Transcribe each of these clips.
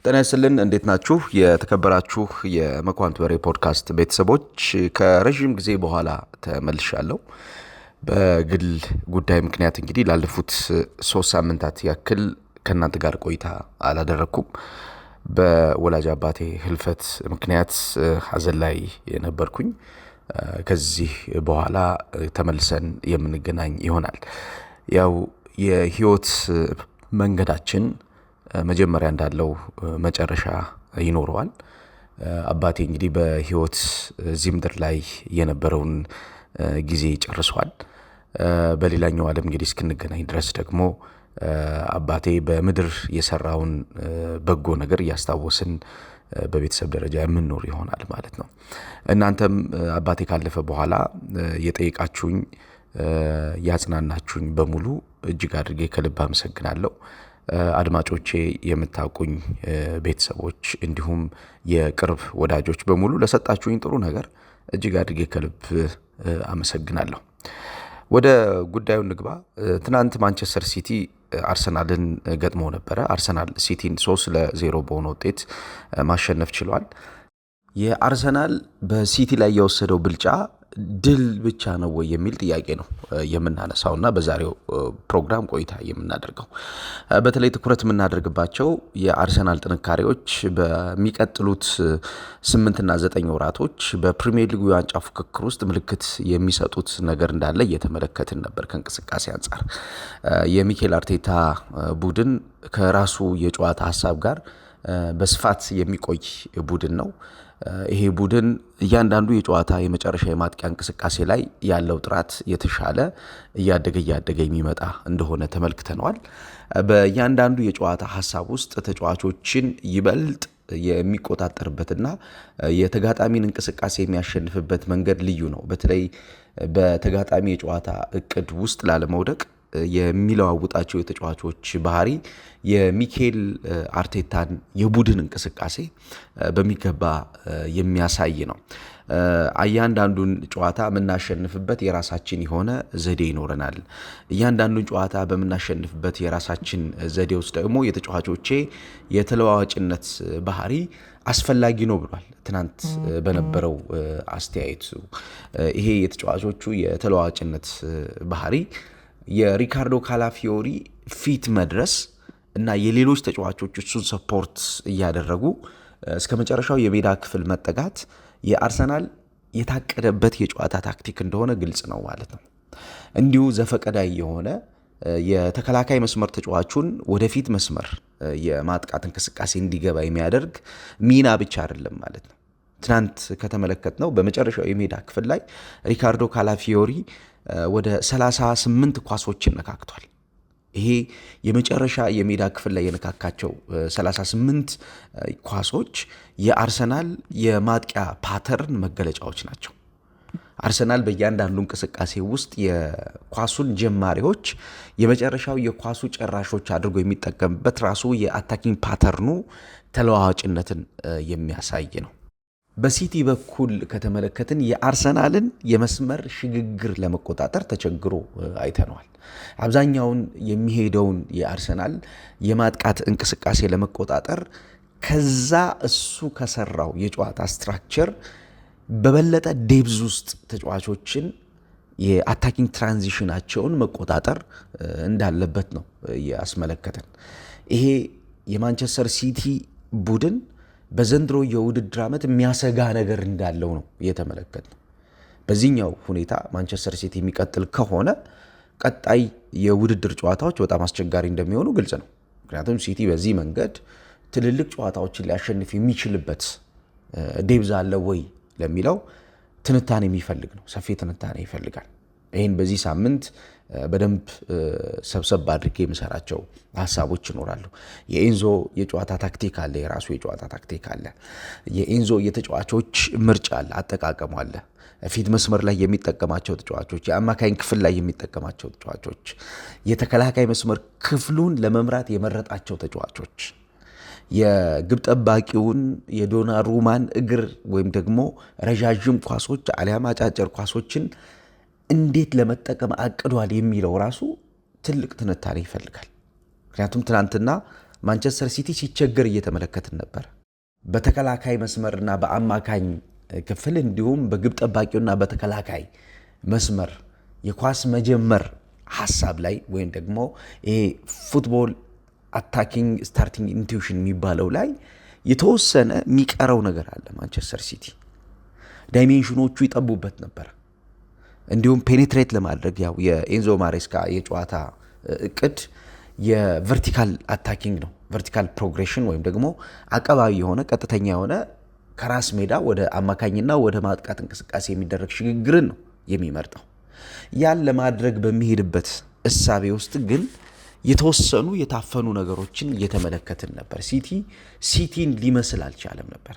ጤና ይስጥልን እንዴት ናችሁ? የተከበራችሁ የመኳንንት ወሬ ፖድካስት ቤተሰቦች ከረዥም ጊዜ በኋላ ተመልሻለሁ። በግል ጉዳይ ምክንያት እንግዲህ ላለፉት 3 ሳምንታት ያክል ከእናንተ ጋር ቆይታ አላደረኩም። በወላጅ አባቴ ህልፈት ምክንያት ሀዘን ላይ ነበርኩኝ። ከዚህ በኋላ ተመልሰን የምንገናኝ ይሆናል። ያው የህይወት መንገዳችን መጀመሪያ እንዳለው መጨረሻ ይኖረዋል። አባቴ እንግዲህ በህይወት እዚህ ምድር ላይ የነበረውን ጊዜ ጨርሷል። በሌላኛው ዓለም እንግዲህ እስክንገናኝ ድረስ ደግሞ አባቴ በምድር የሰራውን በጎ ነገር እያስታወስን በቤተሰብ ደረጃ የምንኖር ይሆናል ማለት ነው። እናንተም አባቴ ካለፈ በኋላ የጠየቃችሁኝ ያጽናናችሁኝ በሙሉ እጅግ አድርጌ ከልብ አመሰግናለሁ። አድማጮቼ፣ የምታውቁኝ ቤተሰቦች እንዲሁም የቅርብ ወዳጆች በሙሉ ለሰጣችሁኝ ጥሩ ነገር እጅግ አድርጌ ከልብ አመሰግናለሁ። ወደ ጉዳዩ ንግባ። ትናንት ማንቸስተር ሲቲ አርሰናልን ገጥሞ ነበረ። አርሰናል ሲቲን 3-0 በሆነ ውጤት ማሸነፍ ችሏል። የአርሰናል በሲቲ ላይ የወሰደው ብልጫ ድል ብቻ ነው ወይ የሚል ጥያቄ ነው የምናነሳውና በዛሬው ፕሮግራም ቆይታ የምናደርገው። በተለይ ትኩረት የምናደርግባቸው የአርሰናል ጥንካሬዎች በሚቀጥሉት 8 እና 9 ወራቶች በፕሪሚየር ሊጉ የዋንጫ ፉክክር ውስጥ ምልክት የሚሰጡት ነገር እንዳለ እየተመለከትን ነበር። ከእንቅስቃሴ አንጻር የሚኬል አርቴታ ቡድን ከራሱ የጨዋታ ሀሳብ ጋር በስፋት የሚቆይ ቡድን ነው። ይሄ ቡድን እያንዳንዱ የጨዋታ የመጨረሻ የማጥቂያ እንቅስቃሴ ላይ ያለው ጥራት የተሻለ እያደገ የሚመጣ እንደሆነ ተመልክተነዋል። በእያንዳንዱ የጨዋታ ሀሳብ ውስጥ ተጫዋቾችን ይበልጥ የሚቆጣጠርበትና የተጋጣሚን እንቅስቃሴ የሚያሸንፍበት መንገድ ልዩ ነው። በተለይ በተጋጣሚ የጨዋታ እቅድ ውስጥ ላለመውደቅ የሚለዋውጣቸው የተጫዋቾች ባህሪ የሚኬል አርቴታን የቡድን እንቅስቃሴ በሚገባ የሚያሳይ ነው። እያንዳንዱን ጨዋታ የምናሸንፍበት የራሳችን የሆነ ዘዴ ይኖረናል። እያንዳንዱን ጨዋታ በምናሸንፍበት የራሳችን ዘዴ ውስጥ ደግሞ የተጫዋቾቼ የተለዋዋጭነት ባህሪ አስፈላጊ ነው ብሏል። ትናንት በነበረው አስተያየቱ ይሄ የተጫዋቾቹ የተለዋዋጭነት ባህሪ የሪካርዶ ካላፊዮሪ ፊት መድረስ እና የሌሎች ተጫዋቾች እሱን ሰፖርት እያደረጉ እስከ መጨረሻው የሜዳ ክፍል መጠጋት የአርሰናል የታቀደበት የጨዋታ ታክቲክ እንደሆነ ግልጽ ነው ማለት ነው። እንዲሁ ዘፈቀዳይ የሆነ የተከላካይ መስመር ተጫዋቹን ወደፊት መስመር የማጥቃት እንቅስቃሴ እንዲገባ የሚያደርግ ሚና ብቻ አይደለም ማለት ነው። ትናንት ከተመለከትነው በመጨረሻው የሜዳ ክፍል ላይ ሪካርዶ ካላፊዮሪ ወደ 38 ኳሶችን ነካክቷል። ይሄ የመጨረሻ የሜዳ ክፍል ላይ የነካካቸው 38 ኳሶች የአርሰናል የማጥቂያ ፓተርን መገለጫዎች ናቸው። አርሰናል በእያንዳንዱ እንቅስቃሴ ውስጥ የኳሱን ጀማሪዎች የመጨረሻው የኳሱ ጨራሾች አድርጎ የሚጠቀምበት ራሱ የአታኪንግ ፓተርኑ ተለዋዋጭነትን የሚያሳይ ነው። በሲቲ በኩል ከተመለከትን የአርሰናልን የመስመር ሽግግር ለመቆጣጠር ተቸግሮ አይተነዋል። አብዛኛውን የሚሄደውን የአርሰናል የማጥቃት እንቅስቃሴ ለመቆጣጠር ከዛ እሱ ከሰራው የጨዋታ ስትራክቸር በበለጠ ዴብዝ ውስጥ ተጫዋቾችን የአታኪንግ ትራንዚሽናቸውን መቆጣጠር እንዳለበት ነው ያስመለከተን። ይሄ የማንቸስተር ሲቲ ቡድን በዘንድሮ የውድድር ዓመት የሚያሰጋ ነገር እንዳለው ነው የተመለከትነው። በዚህኛው ሁኔታ ማንቸስተር ሲቲ የሚቀጥል ከሆነ ቀጣይ የውድድር ጨዋታዎች በጣም አስቸጋሪ እንደሚሆኑ ግልጽ ነው። ምክንያቱም ሲቲ በዚህ መንገድ ትልልቅ ጨዋታዎችን ሊያሸንፍ የሚችልበት ዴብዝ አለ ወይ ለሚለው ትንታኔ የሚፈልግ ነው። ሰፊ ትንታኔ ይፈልጋል። ይህን በዚህ ሳምንት በደንብ ሰብሰብ አድርጌ የምሰራቸው ሀሳቦች ይኖራሉ። የኤንዞ የጨዋታ ታክቲክ አለ፣ የራሱ የጨዋታ ታክቲክ አለ። የኤንዞ የተጫዋቾች ምርጫ አለ፣ አጠቃቀሙ አለ። ፊት መስመር ላይ የሚጠቀማቸው ተጫዋቾች፣ የአማካኝ ክፍል ላይ የሚጠቀማቸው ተጫዋቾች፣ የተከላካይ መስመር ክፍሉን ለመምራት የመረጣቸው ተጫዋቾች፣ የግብ ጠባቂውን የዶናሩማን እግር ወይም ደግሞ ረዣዥም ኳሶች አሊያም አጫጭር ኳሶችን እንዴት ለመጠቀም አቅዷል የሚለው ራሱ ትልቅ ትንታኔ ይፈልጋል። ምክንያቱም ትናንትና ማንቸስተር ሲቲ ሲቸገር እየተመለከትን ነበር። በተከላካይ መስመርና በአማካኝ ክፍል እንዲሁም በግብ ጠባቂውና በተከላካይ መስመር የኳስ መጀመር ሐሳብ ላይ ወይም ደግሞ ይሄ ፉትቦል አታኪንግ ስታርቲንግ ኢንቱዊሽን የሚባለው ላይ የተወሰነ የሚቀረው ነገር አለ። ማንቸስተር ሲቲ ዳይሜንሽኖቹ ይጠቡበት ነበር። እንዲሁም ፔኔትሬት ለማድረግ ያው የኤንዞ ማሬስካ የጨዋታ እቅድ የቨርቲካል አታኪንግ ነው። ቨርቲካል ፕሮግሬሽን ወይም ደግሞ አቀባዊ የሆነ ቀጥተኛ የሆነ ከራስ ሜዳ ወደ አማካኝና ወደ ማጥቃት እንቅስቃሴ የሚደረግ ሽግግርን ነው የሚመርጠው። ያን ለማድረግ በሚሄድበት እሳቤ ውስጥ ግን የተወሰኑ የታፈኑ ነገሮችን እየተመለከትን ነበር። ሲቲን ሊመስል አልቻለም ነበር።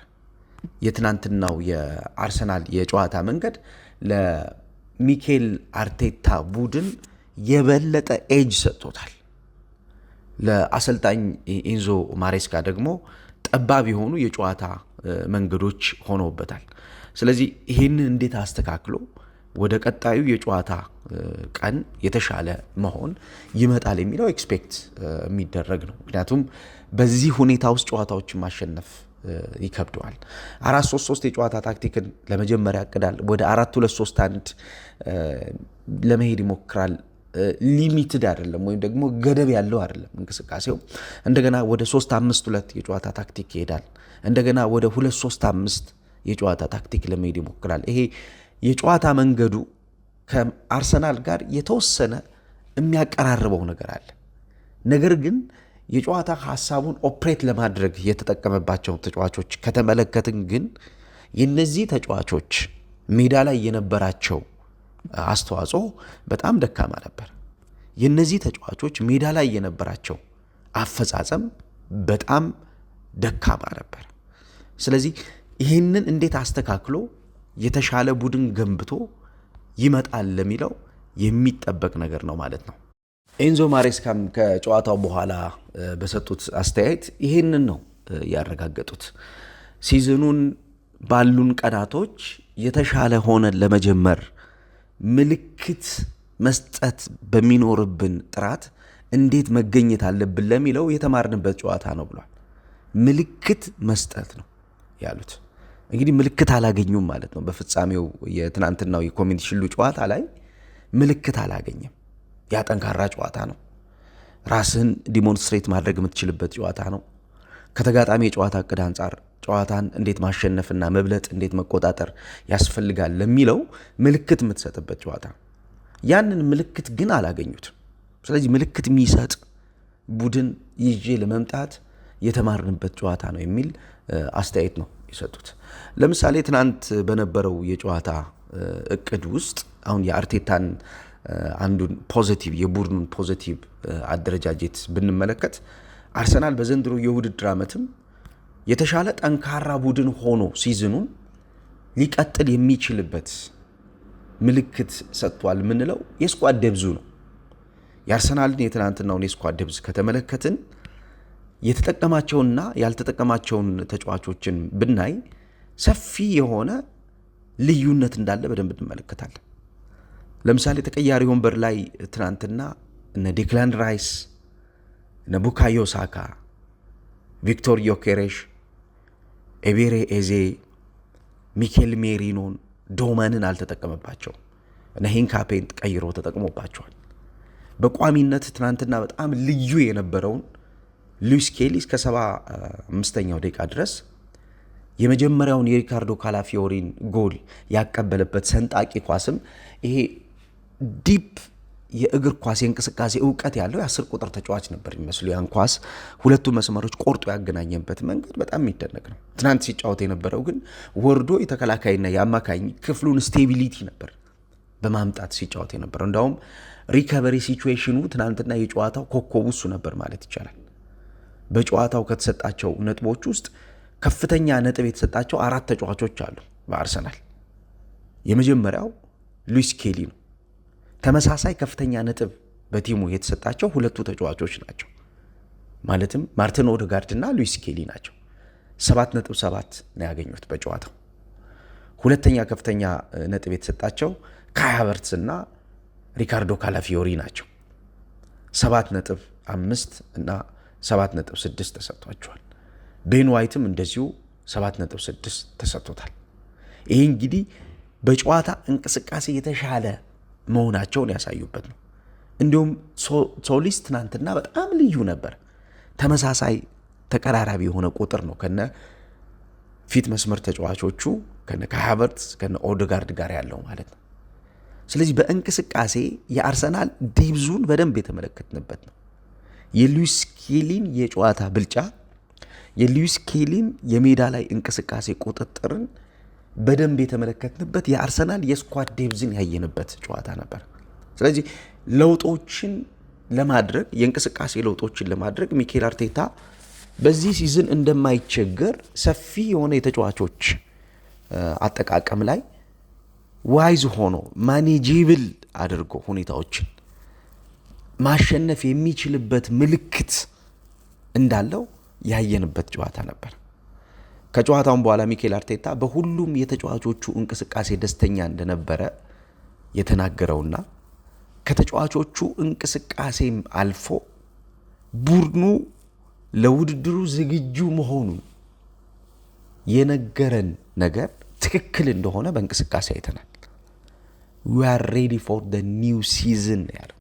የትናንትናው የአርሰናል የጨዋታ መንገድ ለሚኬል አርቴታ ቡድን የበለጠ ኤጅ ሰጥቶታል። ለአሰልጣኝ ኤንዞ ማሬስካ ደግሞ ጠባብ የሆኑ የጨዋታ መንገዶች ሆነውበታል። ስለዚህ ይህንን እንዴት አስተካክሎ ወደ ቀጣዩ የጨዋታ ቀን የተሻለ መሆን ይመጣል የሚለው ኤክስፔክት የሚደረግ ነው። ምክንያቱም በዚህ ሁኔታ ውስጥ ጨዋታዎችን ማሸነፍ ይከብደዋል። 4-3-3 የጨዋታ ታክቲክን ለመጀመሪያ ያቅዳል። ወደ 4-2-3-1 ለመሄድ ይሞክራል። ሊሚትድ አይደለም ወይም ደግሞ ገደብ ያለው አይደለም እንቅስቃሴው። እንደገና ወደ 3-5-2 የጨዋታ ታክቲክ ይሄዳል። እንደገና ወደ 2-3-5 የጨዋታ ታክቲክ ለመሄድ ይሞክራል። ይሄ የጨዋታ መንገዱ ከአርሰናል ጋር የተወሰነ የሚያቀራርበው ነገር አለ። ነገር ግን የጨዋታ ሀሳቡን ኦፕሬት ለማድረግ የተጠቀመባቸው ተጫዋቾች ከተመለከትን ግን የነዚህ ተጫዋቾች ሜዳ ላይ የነበራቸው አስተዋጽኦ በጣም ደካማ ነበር። የነዚህ ተጫዋቾች ሜዳ ላይ የነበራቸው አፈጻጸም በጣም ደካማ ነበር። ስለዚህ ይህንን እንዴት አስተካክሎ የተሻለ ቡድን ገንብቶ ይመጣል ለሚለው የሚጠበቅ ነገር ነው ማለት ነው። ኤንዞ ማሬስካም ከጨዋታው በኋላ በሰጡት አስተያየት ይህንን ነው ያረጋገጡት። ሲዝኑን ባሉን ቀናቶች የተሻለ ሆነን ለመጀመር ምልክት መስጠት በሚኖርብን ጥራት እንዴት መገኘት አለብን ለሚለው የተማርንበት ጨዋታ ነው ብሏል። ምልክት መስጠት ነው ያሉት። እንግዲህ ምልክት አላገኙም ማለት ነው። በፍጻሜው የትናንትናው የኮሚኒቲ ሽሉ ጨዋታ ላይ ምልክት አላገኘም። ያ ጠንካራ ጨዋታ ነው። ራስህን ዲሞንስትሬት ማድረግ የምትችልበት ጨዋታ ነው። ከተጋጣሚ የጨዋታ እቅድ አንጻር ጨዋታን እንዴት ማሸነፍና መብለጥ እንዴት መቆጣጠር ያስፈልጋል ለሚለው ምልክት የምትሰጥበት ጨዋታ። ያንን ምልክት ግን አላገኙትም። ስለዚህ ምልክት የሚሰጥ ቡድን ይዤ ለመምጣት የተማርንበት ጨዋታ ነው የሚል አስተያየት ነው የሰጡት። ለምሳሌ ትናንት በነበረው የጨዋታ እቅድ ውስጥ አሁን የአርቴታን አንዱን ፖዚቲቭ የቡድኑን ፖዚቲቭ አደረጃጀት ብንመለከት አርሰናል በዘንድሮ የውድድር ዓመትም የተሻለ ጠንካራ ቡድን ሆኖ ሲዝኑን ሊቀጥል የሚችልበት ምልክት ሰጥቷል የምንለው የስኳድ ደብዙ ነው። የአርሰናልን የትናንትናውን የስኳድ ደብዝ ከተመለከትን የተጠቀማቸውንና ያልተጠቀማቸውን ተጫዋቾችን ብናይ ሰፊ የሆነ ልዩነት እንዳለ በደንብ እንመለከታለን። ለምሳሌ ተቀያሪ ወንበር ላይ ትናንትና እነ ዴክላን ራይስ፣ እነ ቡካዮ ሳካ፣ ቪክቶር ዮኬሬሽ፣ ኤቤሬ ኤዜ፣ ሚኬል ሜሪኖን፣ ዶመንን አልተጠቀመባቸው። እነ ሂንካፔን ቀይሮ ተጠቅሞባቸዋል። በቋሚነት ትናንትና በጣም ልዩ የነበረውን ሉዊስ ኬሊ እስከ 75ኛው ደቂቃ ድረስ የመጀመሪያውን የሪካርዶ ካላፊዮሪን ጎል ያቀበለበት ሰንጣቂ ኳስም ይሄ ዲፕ የእግር ኳስ የእንቅስቃሴ እውቀት ያለው የ10 ቁጥር ተጫዋች ነበር የሚመስሉ። ያን ኳስ ሁለቱ መስመሮች ቆርጦ ያገናኘበት መንገድ በጣም የሚደነቅ ነው። ትናንት ሲጫወት የነበረው ግን ወርዶ የተከላካይና የአማካኝ ክፍሉን ስቴቢሊቲ ነበር በማምጣት ሲጫወት የነበረው። እንዳውም ሪከቨሪ ሲቹዌሽኑ ትናንትና የጨዋታው ኮከቡ እሱ ነበር ማለት ይቻላል። በጨዋታው ከተሰጣቸው ነጥቦች ውስጥ ከፍተኛ ነጥብ የተሰጣቸው 4 ተጫዋቾች አሉ በአርሰናል። የመጀመሪያው ሉዊስ ኬሊ ነው። ተመሳሳይ ከፍተኛ ነጥብ በቲሙ የተሰጣቸው 2 ተጫዋቾች ናቸው። ማለትም ማርቲን ኦዴጋርድ እና ሉዊስ ኬሊ ናቸው። 7.7 ነው ያገኙት በጨዋታው። ሁለተኛ ከፍተኛ ነጥብ የተሰጣቸው ካይ ሃቨርትዝ እና ሪካርዶ ካላፊዮሪ ናቸው። 7.5 እና 7.6 ተሰጥቷቸዋል። ቤን ዋይትም እንደዚሁ 7.6 ተሰጥቶታል። ይሄ እንግዲህ በጨዋታ እንቅስቃሴ የተሻለ መሆናቸውን ያሳዩበት ነው። እንዲሁም ሶሊስ ትናንትና በጣም ልዩ ነበር። ተመሳሳይ ተቀራራቢ የሆነ ቁጥር ነው ከነ ፊት መስመር ተጫዋቾቹ ከነ ሃቨርትዝ ከነ ኦዴጋርድ ጋር ያለው ማለት ነው። ስለዚህ በእንቅስቃሴ የአርሰናል ዴብዙን በደንብ የተመለከትንበት ነው። የሉዊስ ስኬሊን የጨዋታ ብልጫ፣ የሉዊስ ስኬሊን የሜዳ ላይ እንቅስቃሴ ቁጥጥርን በደንብ የተመለከትንበት የአርሰናል የስኳድ ዴብዝን ያየንበት ጨዋታ ነበር። ስለዚህ ለውጦችን ለማድረግ የእንቅስቃሴ ለውጦችን ለማድረግ ሚኬል አርቴታ በዚህ ሲዝን እንደማይቸገር ሰፊ የሆነ የተጫዋቾች አጠቃቀም ላይ ዋይዝ ሆኖ ማኔጂብል አድርጎ ሁኔታዎችን ማሸነፍ የሚችልበት ምልክት እንዳለው ያየንበት ጨዋታ ነበር። ከጨዋታውም በኋላ ሚኬል አርቴታ በሁሉም የተጫዋቾቹ እንቅስቃሴ ደስተኛ እንደነበረ የተናገረውና ከተጫዋቾቹ እንቅስቃሴም አልፎ ቡድኑ ለውድድሩ ዝግጁ መሆኑን የነገረን ነገር ትክክል እንደሆነ በእንቅስቃሴ አይተናል። we are ready for the new season ያለው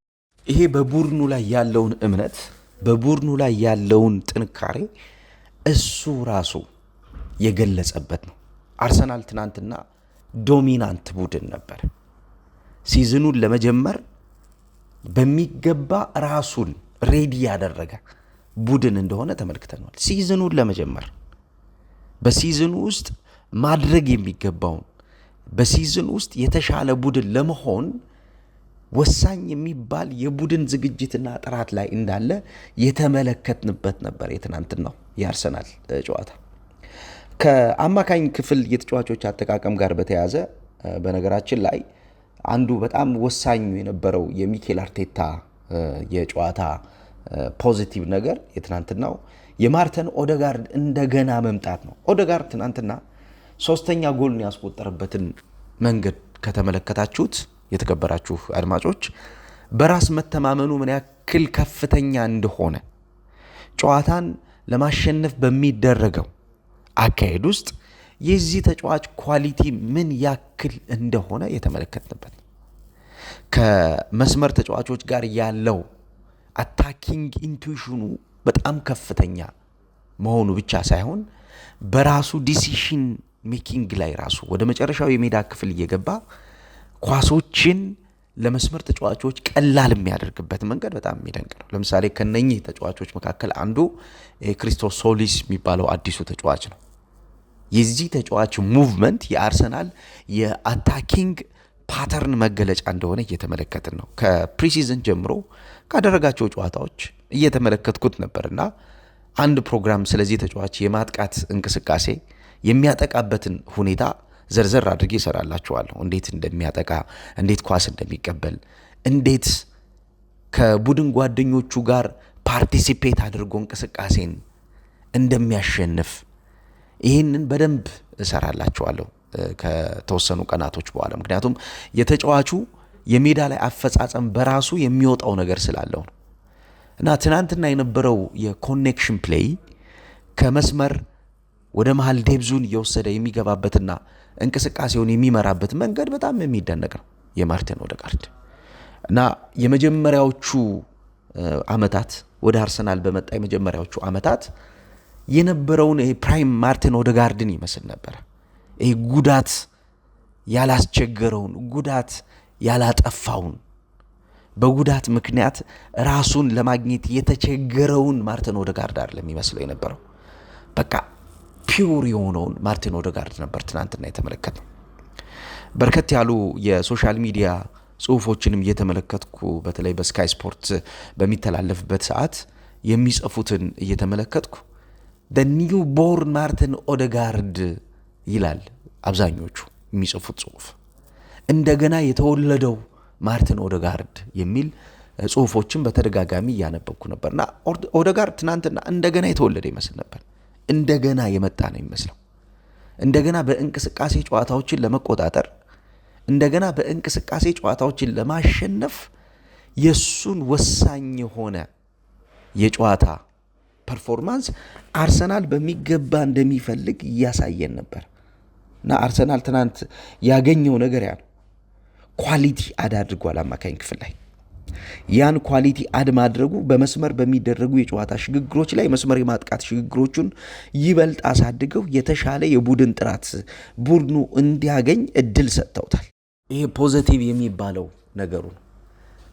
ይሄ በቡድኑ ላይ ያለውን እምነት፣ በቡድኑ ላይ ያለውን ጥንካሬ እሱ ራሱ የገለጸበት ነው። አርሰናል ትናንትና ዶሚናንት ቡድን ነበር። ሲዝኑን ለመጀመር በሚገባ ራሱን ሬዲ ያደረገ ቡድን እንደሆነ ተመልክተናል። ሲዝኑን ለመጀመር በሲዝኑ ውስጥ ማድረግ የሚገባውን በሲዝን ውስጥ የተሻለ ቡድን ለመሆን ወሳኝ የሚባል የቡድን ዝግጅትና ጥራት ላይ እንዳለ የተመለከትንበት ነበር የትናንትናው የአርሰናል ጨዋታ። ከአማካኝ ክፍል የተጫዋቾች አጠቃቀም ጋር በተያያዘ በነገራችን ላይ አንዱ በጣም ወሳኙ የነበረው የሚኬል አርቴታ የጨዋታ ፖዚቲቭ ነገር የትናንትናው የማርተን ኦዴጋርድ እንደገና መምጣት ነው። ኦዴጋርድ ትናንትና ሶስተኛ ጎልን ያስቆጠረበትን መንገድ ከተመለከታችሁት የተከበራችሁ አድማጮች በራስ መተማመኑ ምን ያክል ከፍተኛ እንደሆነ ጨዋታን ለማሸነፍ በሚደረገው አካሄድ ውስጥ የዚህ ተጫዋች ኳሊቲ ምን ያክል እንደሆነ የተመለከትንበት ከመስመር ተጫዋቾች ጋር ያለው አታኪንግ ኢንቱዊሽኑ በጣም ከፍተኛ መሆኑ ብቻ ሳይሆን በራሱ ዲሲሽን ሜኪንግ ላይ ራሱ ወደ መጨረሻው የሜዳ ክፍል እየገባ ኳሶችን ለመስመር ተጫዋቾች ቀላል የሚያደርግበት መንገድ በጣም የሚደንቅ ነው። ለምሳሌ ከነኚህ ተጫዋቾች መካከል አንዱ ክሪስቶስ ሶሊስ የሚባለው አዲሱ ተጫዋች ነው። የዚህ ተጫዋች ሙቭመንት የአርሰናል የአታኪንግ ፓተርን መገለጫ እንደሆነ እየተመለከትን ነው። ከፕሪሲዝን ጀምሮ ካደረጋቸው ጨዋታዎች እየተመለከትኩት ነበርና አንድ ፕሮግራም ስለዚህ ተጫዋች የማጥቃት እንቅስቃሴ የሚያጠቃበትን ሁኔታ ዘርዘር አድርጌ እሰራላችኋለሁ። እንዴት እንደሚያጠቃ፣ እንዴት ኳስ እንደሚቀበል፣ እንዴት ከቡድን ጓደኞቹ ጋር ፓርቲሲፔት አድርጎ እንቅስቃሴን እንደሚያሸንፍ ይህንን በደንብ እሰራላችኋለሁ ከተወሰኑ ቀናቶች በኋላ። ምክንያቱም የተጫዋቹ የሜዳ ላይ አፈጻጸም በራሱ የሚወጣው ነገር ስላለው ነው። እና ትናንትና የነበረው የኮኔክሽን ፕሌይ ከመስመር ወደ መሃል ዴብዙን እየወሰደ የሚገባበትና እንቅስቃሴውን የሚመራበት መንገድ በጣም የሚደነቅ ነው የማርቲን ኦዴጋርድ። እና የመጀመሪያዎቹ አመታት ወደ አርሰናል በመጣ የመጀመሪያዎቹ አመታት የነበረውን ፕራይም ማርቲን ኦዴጋርድን ይመስል ነበር። ይሄ ጉዳት ያላስቸገረውን፣ ጉዳት ያላጠፋውን፣ በጉዳት ምክንያት ራሱን ለማግኘት የተቸገረውን ማርቲን ኦዴጋርድ አይደለም የሚመስለው የነበረው። በቃ ፒውር የሆነውን ማርቲን ኦዴጋርድ ነበር ትናንትና የተመለከተው። በርከት ያሉ የሶሻል ሚዲያ ጽሁፎችንም እየተመለከትኩ በተለይ በስካይ ስፖርት በሚተላለፍበት ሰዓት የሚጽፉትን እየተመለከትኩ the new born ማርቲን ኦዴጋርድ ይላል አብዛኞቹ የሚጽፉት ጽሁፍ። እንደገና የተወለደው ማርቲን ኦዴጋርድ የሚል ጽሁፎችን በተደጋጋሚ እያነበብኩ ነበርና ኦዴጋርድ ትናንትና እንደገና የተወለደ ይመስል ነበር። እንደገና የመጣ ነው የሚመስለው። እንደገና በእንቅስቃሴ ጨዋታዎችን ለመቆጣጠር፣ እንደገና በእንቅስቃሴ ጨዋታዎችን ለማሸነፍ የሱን ወሳኝ የሆነ የጨዋታ ፐርፎርማንስ አርሰናል በሚገባ እንደሚፈልግ እያሳየን ነበር እና አርሰናል ትናንት ያገኘው ነገር ያ ነው። ኳሊቲ አድ አድርጓል አማካኝ ክፍል ላይ። ያን ኳሊቲ አድ ማድረጉ በመስመር በሚደረጉ የጨዋታ ሽግግሮች ላይ መስመር የማጥቃት ሽግግሮቹን ይበልጥ አሳድገው የተሻለ የቡድን ጥራት ቡድኑ እንዲያገኝ እድል ሰጥተውታል። ይሄ ፖዘቲቭ የሚባለው ነገሩ ነው።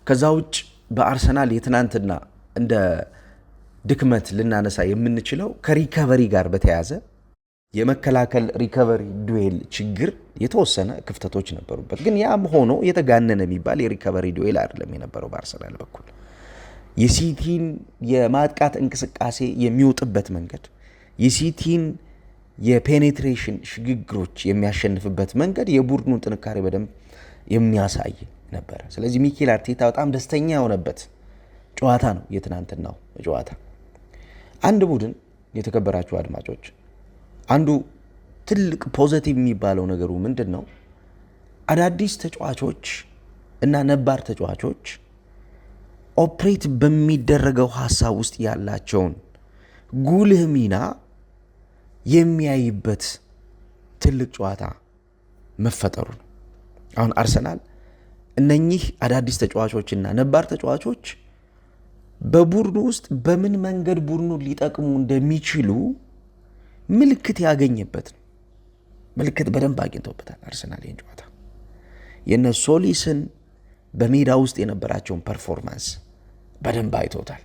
ከዛ ውጭ በአርሰናል የትናንትና እንደ ድክመት ልናነሳ የምንችለው ከሪከቨሪ ጋር በተያያዘ የመከላከል ሪከቨሪ ዱዌል ችግር የተወሰነ ክፍተቶች ነበሩበት። ግን ያም ሆኖ የተጋነነ የሚባል የሪከቨሪ ዱዌል አይደለም የነበረው በአርሰናል በኩል። የሲቲን የማጥቃት እንቅስቃሴ የሚወጥበት መንገድ፣ የሲቲን የፔኔትሬሽን ሽግግሮች የሚያሸንፍበት መንገድ የቡድኑን ጥንካሬ በደንብ የሚያሳይ ነበረ። ስለዚህ ሚኬል አርቴታ በጣም ደስተኛ የሆነበት ጨዋታ ነው የትናንትናው ጨዋታ። አንድ ቡድን የተከበራችሁ አድማጮች፣ አንዱ ትልቅ ፖዘቲቭ የሚባለው ነገሩ ምንድን ነው? አዳዲስ ተጫዋቾች እና ነባር ተጫዋቾች ኦፕሬት በሚደረገው ሀሳብ ውስጥ ያላቸውን ጉልህ ሚና የሚያይበት ትልቅ ጨዋታ መፈጠሩ ነው። አሁን አርሰናል እነኚህ አዳዲስ ተጫዋቾችና ነባር ተጫዋቾች በቡድኑ ውስጥ በምን መንገድ ቡድኑን ሊጠቅሙ እንደሚችሉ ምልክት ያገኘበት ነው። ምልክት በደንብ አግኝቶበታል አርሰናል ይህን ጨዋታ። የነ ሶሊስን በሜዳ ውስጥ የነበራቸውን ፐርፎርማንስ በደንብ አይቶታል።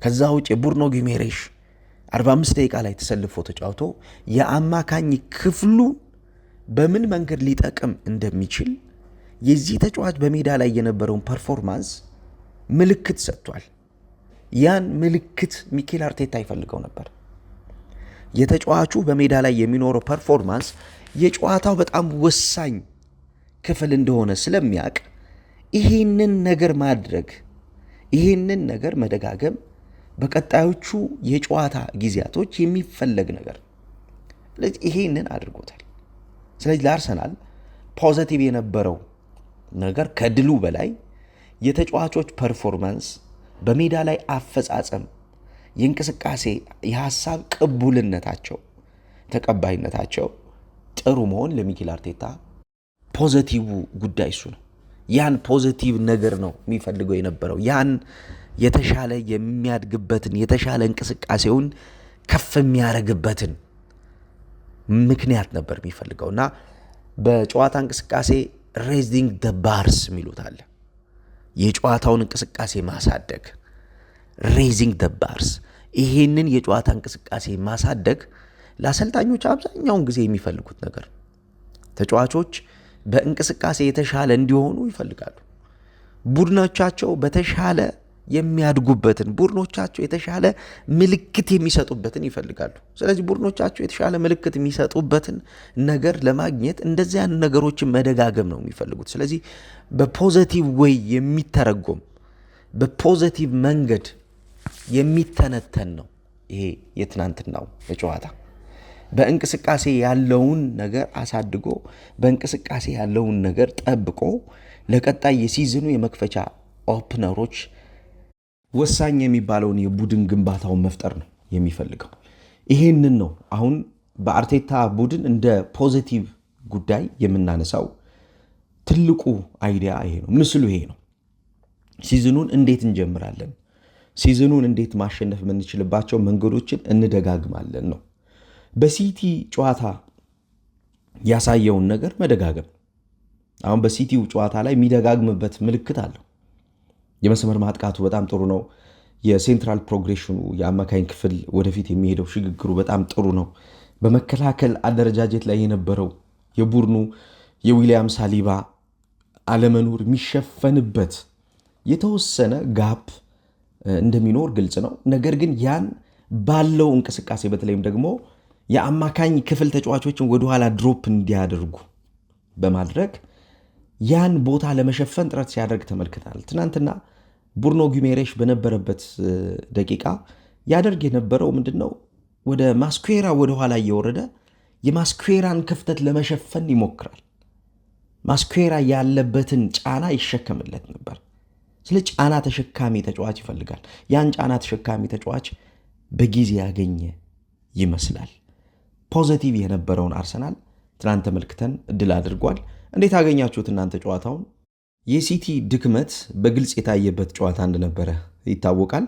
ከዛ ውጭ የቡርኖ ጊሜሬሽ 45 ደቂቃ ላይ ተሰልፎ ተጫውቶ የአማካኝ ክፍሉ በምን መንገድ ሊጠቅም እንደሚችል የዚህ ተጫዋች በሜዳ ላይ የነበረውን ፐርፎርማንስ ምልክት ሰጥቷል። ያን ምልክት ሚኬል አርቴታ ይፈልገው ነበር። የተጫዋቹ በሜዳ ላይ የሚኖረው ፐርፎርማንስ የጨዋታው በጣም ወሳኝ ክፍል እንደሆነ ስለሚያውቅ ይህንን ነገር ማድረግ፣ ይህንን ነገር መደጋገም በቀጣዮቹ የጨዋታ ጊዜያቶች የሚፈለግ ነገር። ስለዚህ ይህንን አድርጎታል። ስለዚህ ለአርሰናል ፖዘቲቭ የነበረው ነገር ከድሉ በላይ የተጫዋቾች ፐርፎርማንስ፣ በሜዳ ላይ አፈጻጸም፣ የእንቅስቃሴ የሀሳብ ቅቡልነታቸው፣ ተቀባይነታቸው ጥሩ መሆን ለሚኬል አርቴታ ፖዘቲቭ ጉዳይ እሱ ነው። ያን ፖዘቲቭ ነገር ነው የሚፈልገው የነበረው። ያን የተሻለ የሚያድግበትን የተሻለ እንቅስቃሴውን ከፍ የሚያደርግበትን ምክንያት ነበር የሚፈልገው እና በጨዋታ እንቅስቃሴ ሬዚንግ ደ ባርስ የሚሉት አለ። የጨዋታውን እንቅስቃሴ ማሳደግ፣ ሬዚንግ ደ ባርስ። ይሄንን የጨዋታ እንቅስቃሴ ማሳደግ ለአሰልጣኞች አብዛኛውን ጊዜ የሚፈልጉት ነገር። ተጫዋቾች በእንቅስቃሴ የተሻለ እንዲሆኑ ይፈልጋሉ። ቡድኖቻቸው በተሻለ የሚያድጉበትን፣ ቡድኖቻቸው የተሻለ ምልክት የሚሰጡበትን ይፈልጋሉ። ስለዚህ ቡድኖቻቸው የተሻለ ምልክት የሚሰጡበትን ነገር ለማግኘት እንደዚህ አይነት ነገሮችን መደጋገም ነው የሚፈልጉት። ስለዚህ በፖዘቲቭ ወይ የሚተረጎም በፖዘቲቭ መንገድ የሚተነተን ነው ይሄ የትናንትናው ጨዋታ። በእንቅስቃሴ ያለውን ነገር አሳድጎ በእንቅስቃሴ ያለውን ነገር ጠብቆ ለቀጣይ የሲዝኑ የመክፈቻ ኦፕነሮች ወሳኝ የሚባለውን የቡድን ግንባታውን መፍጠር ነው የሚፈልገው። ይሄንን ነው አሁን በአርቴታ ቡድን እንደ ፖዚቲቭ ጉዳይ የምናነሳው ትልቁ አይዲያ ይሄ ነው። ምስሉ ይሄ ነው። ሲዝኑን እንዴት እንጀምራለን፣ ሲዝኑን እንዴት ማሸነፍ የምንችልባቸው መንገዶችን እንደጋግማለን ነው። በሲቲ ጨዋታ ያሳየውን ነገር መደጋገም። አሁን በሲቲው ጨዋታ ላይ የሚደጋግምበት ምልክት አለው። የመስመር ማጥቃቱ በጣም ጥሩ ነው። የሴንትራል ፕሮግሬሽኑ የአማካኝ ክፍል ወደፊት የሚሄደው ሽግግሩ በጣም ጥሩ ነው። በመከላከል አደረጃጀት ላይ የነበረው የቡድኑ የዊሊያም ሳሊባ አለመኖር የሚሸፈንበት የተወሰነ ጋፕ እንደሚኖር ግልጽ ነው። ነገር ግን ያን ባለው እንቅስቃሴ በተለይም ደግሞ የአማካኝ ክፍል ተጫዋቾችን ወደኋላ ድሮፕ እንዲያደርጉ በማድረግ ያን ቦታ ለመሸፈን ጥረት ሲያደርግ ተመልክተናል። ትናንትና ቡርኖ ጊሜሬሽ በነበረበት ደቂቃ ያደርግ የነበረው ምንድነው? ወደ ማስኩዌራ ወደኋላ እየወረደ የማስኩዌራን ክፍተት ለመሸፈን ይሞክራል። ማስኩዌራ ያለበትን ጫና ይሸከምለት ነበር። ስለ ጫና ተሸካሚ ተጫዋች ይፈልጋል። ያን ጫና ተሸካሚ ተጫዋች በጊዜ ያገኘ ይመስላል። ፖዚቲቭ የነበረውን አርሰናል ትናንት ተመልክተን ድል አድርጓል። እንዴት አገኛችሁት እናንተ ጨዋታውን? የሲቲ ድክመት በግልጽ የታየበት ጨዋታ እንደነበረ ይታወቃል።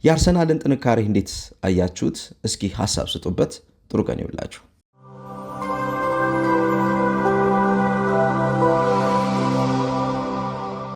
የአርሰናልን ጥንካሬ እንዴት አያችሁት? እስኪ ሐሳብ ስጡበት። ጥሩ ቀን ይውላችሁ።